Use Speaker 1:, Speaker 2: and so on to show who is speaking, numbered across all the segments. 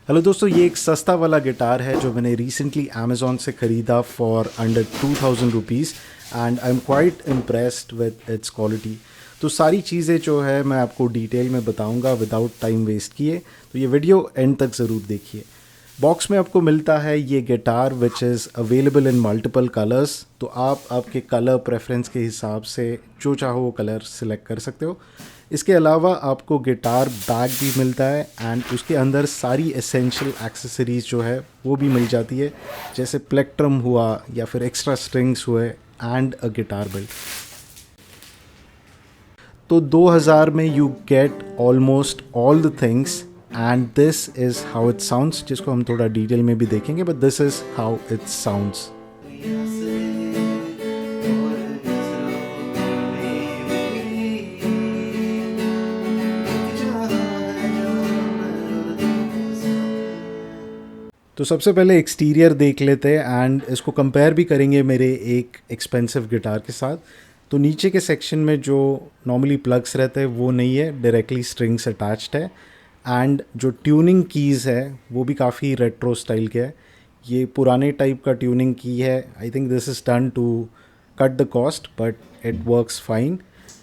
Speaker 1: Hello दोस्तों, ये एक सस्ता वाला गिटार है जो मैंने रिसेंटली अमेज़ॉन से ख़रीदा for under 2000 rupees and I am quite impressed with its quality. तो सारी चीज़ें जो है मैं आपको डिटेल में बताऊंगा विदाउट टाइम वेस्ट किए, तो ये वीडियो एंड तक ज़रूर देखिए। बॉक्स में आपको मिलता है ये guitar which is available in multiple colours, तो आप आपके कलर प्रेफरेंस के हिसाब से जो चाहो वो कलर सिलेक्ट कर सकते हो। इसके अलावा आपको गिटार बैग भी मिलता है एंड उसके अंदर सारी एसेंशियल एक्सेसरीज़ जो है वो भी मिल जाती है, जैसे प्लेक्ट्रम हुआ या फिर एक्स्ट्रा स्ट्रिंग्स हुए एंड अ गिटार बेल्ट। तो 2000 में you get almost all the things and this is how it sounds, जिसको हम थोड़ा डिटेल में भी देखेंगे, but this is how it sounds. तो सबसे पहले एक्सटीरियर देख लेते हैं एंड इसको कंपेयर भी करेंगे मेरे एक एक्सपेंसिव गिटार के साथ। तो नीचे के सेक्शन में जो नॉर्मली प्लग्स रहते हैं वो नहीं है, डायरेक्टली स्ट्रिंग्स अटैच्ड है एंड जो ट्यूनिंग कीज़ है वो भी काफ़ी रेट्रो स्टाइल के है। ये पुराने टाइप का ट्यूनिंग की है। I think this is done to cut the cost but it works fine.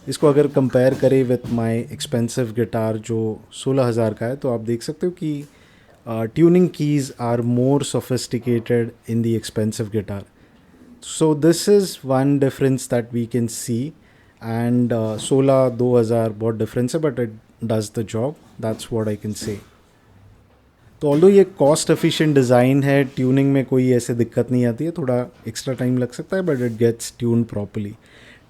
Speaker 1: इसको अगर कंपेयर करें विथ माय एक्सपेंसिव गिटार जो 16,000 का है, तो आप देख सकते हो कि tuning keys are more sophisticated in the expensive guitar. So this is one difference that we can see, and 16 2000 बहुत difference है, but it does the job. That's what I can say. तो ऑल्दो ये cost efficient design है, tuning में कोई ऐसे दिक्कत नहीं आती है, थोड़ा एक्स्ट्रा टाइम लग सकता है but it gets tune properly.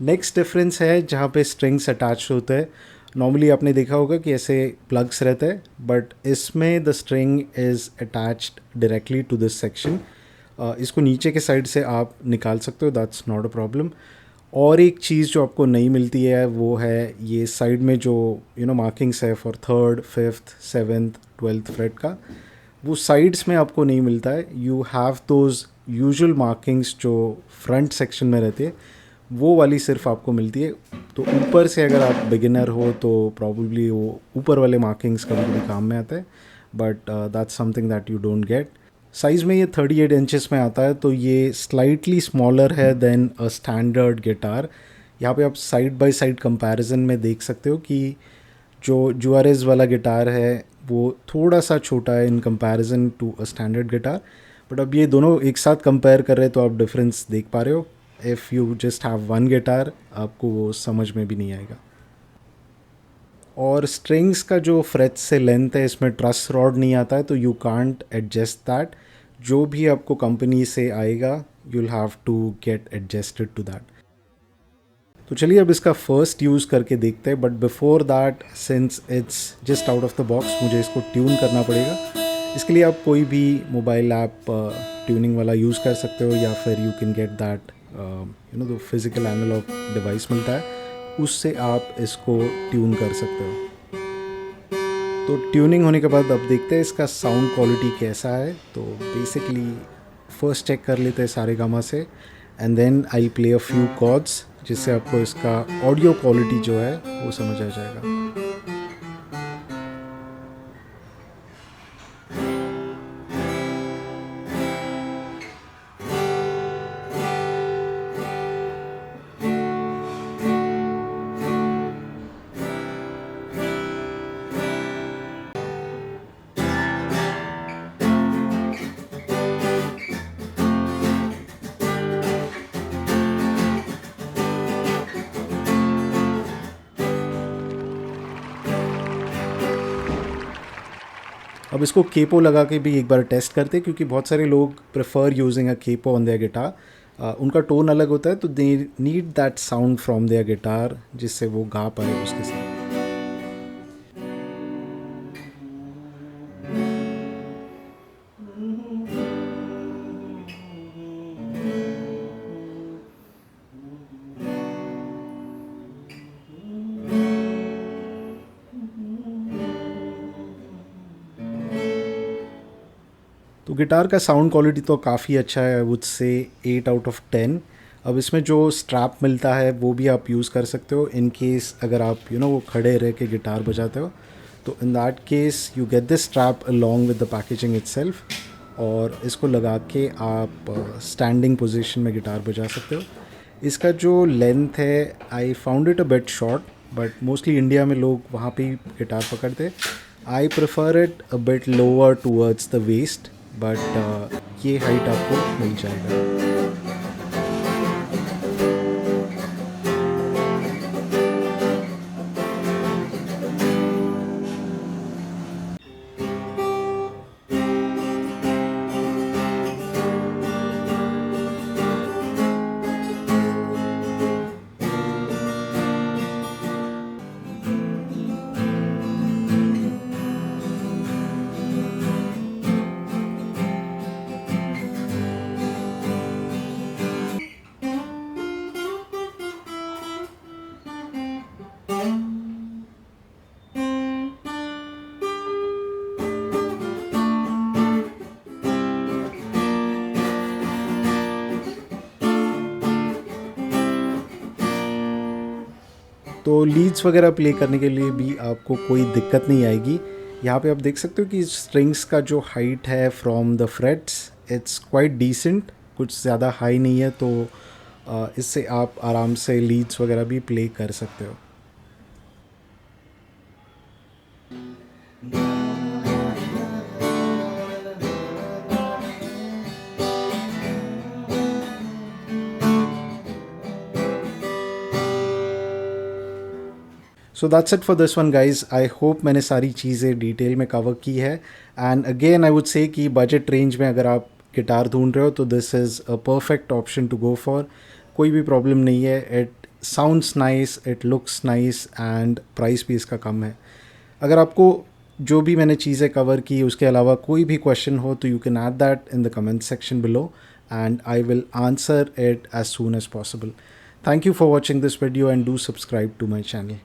Speaker 1: Next difference है जहाँ पे स्ट्रिंग्स अटैच होते हैं। नॉर्मली आपने देखा होगा कि ऐसे प्लग्स रहते हैं, बट इसमें the string is attached directly to this section. इसको नीचे के साइड से आप निकाल सकते हो, दैट्स नॉट अ प्रॉब्लम। और एक चीज़ जो आपको नहीं मिलती है वो है ये साइड में जो मार्किंग्स है for 3rd 5th 7th 12th freight का, वो साइड्स में आपको नहीं मिलता है। You have those usual markings जो फ्रंट सेक्शन में रहती है, वो वाली सिर्फ आपको मिलती है। तो ऊपर से अगर आप बिगिनर हो तो प्रॉब्ली वो ऊपर वाले मार्किंग्स कभी कभी काम में आते हैं, but that's something that you don't get. Size में ये 38 इंचेस में आता है, तो ये स्लाइटली स्मॉलर है देन अ स्टैंडर्ड गिटार। यहाँ पे आप साइड बाय साइड कंपैरिजन में देख सकते हो कि जो जुआरेज वाला गिटार है वो थोड़ा सा छोटा है in comparison to a standard guitar. But अब ये दोनों एक साथ कंपेयर कर रहे हैं तो आप डिफरेंस देख पा रहे हो। If you just have one guitar आपको वो समझ में भी नहीं आएगा। और स्ट्रिंग्स का जो फ्रेट से लेंथ है, इसमें ट्रस रॉड नहीं आता है, तो यू कांट एडजस्ट दैट। जो भी आपको कंपनी से आएगा you will have to get adjusted to that. तो चलिए अब इसका फर्स्ट यूज़ करके देखते हैं, but before that since it's just out of the box मुझे इसको ट्यून करना पड़ेगा। इसके लिए आप कोई भी मोबाइल ऐप ट्यूनिंग वाला यूज़ कर सकते हो, या फिर यू कैन गेट दैट जो फिज़िकल एनालॉग डिवाइस मिलता है उससे आप इसको ट्यून कर सकते हो। तो ट्यूनिंग होने के बाद अब देखते हैं इसका साउंड क्वालिटी कैसा है। तो बेसिकली फर्स्ट चेक कर लेते हैं सारे गामा से and then I play a few chords, जिससे आपको इसका ऑडियो क्वालिटी जो है वो समझ आ जाएगा। अब इसको केपो लगा के भी एक बार टेस्ट करते हैं, क्योंकि बहुत सारे लोग prefer using a capo on their guitar. उनका टोन अलग होता है, तो they need that sound from their guitar जिससे वो गा पाए उसके साथ। तो गिटार का साउंड क्वालिटी तो काफ़ी अच्छा है, I would say 8 out of 10। अब इसमें जो स्ट्रैप मिलता है वो भी आप यूज़ कर सकते हो इन केस अगर आप वो खड़े रह के गिटार बजाते हो, तो in that case you get this strap along with the packaging itself, और इसको लगा के आप स्टैंडिंग पोजीशन में गिटार बजा सकते हो। इसका जो लेंथ है, I found it a bit short, but mostly India में लोग वहाँ पे ही गिटार पकड़ते। I prefer it a bit lower towards the waist, but ये हाइट आपको मिल जाएगा। तो लीड्स वगैरह प्ले करने के लिए भी आपको कोई दिक्कत नहीं आएगी। यहाँ पे आप देख सकते हो कि स्ट्रिंग्स का जो हाइट है from the frets, it's quite decent, कुछ ज़्यादा हाई नहीं है, तो इससे आप आराम से लीड्स वगैरह भी प्ले कर सकते हो। So that's it for this one guys. I hope मैंने सारी चीज़ें डिटेल में कवर की है। And again I would say कि बजट रेंज में अगर आप गिटार ढूंढ रहे हो तो this is a perfect option to go for. कोई भी प्रॉब्लम नहीं है, it sounds nice, it looks nice, and price भी इसका कम है। अगर आपको जो भी मैंने चीज़ें कवर की उसके अलावा कोई भी क्वेश्चन हो तो you can add that in the comment section below and I will answer it as soon as possible. Thank you for watching this video and do subscribe to my channel.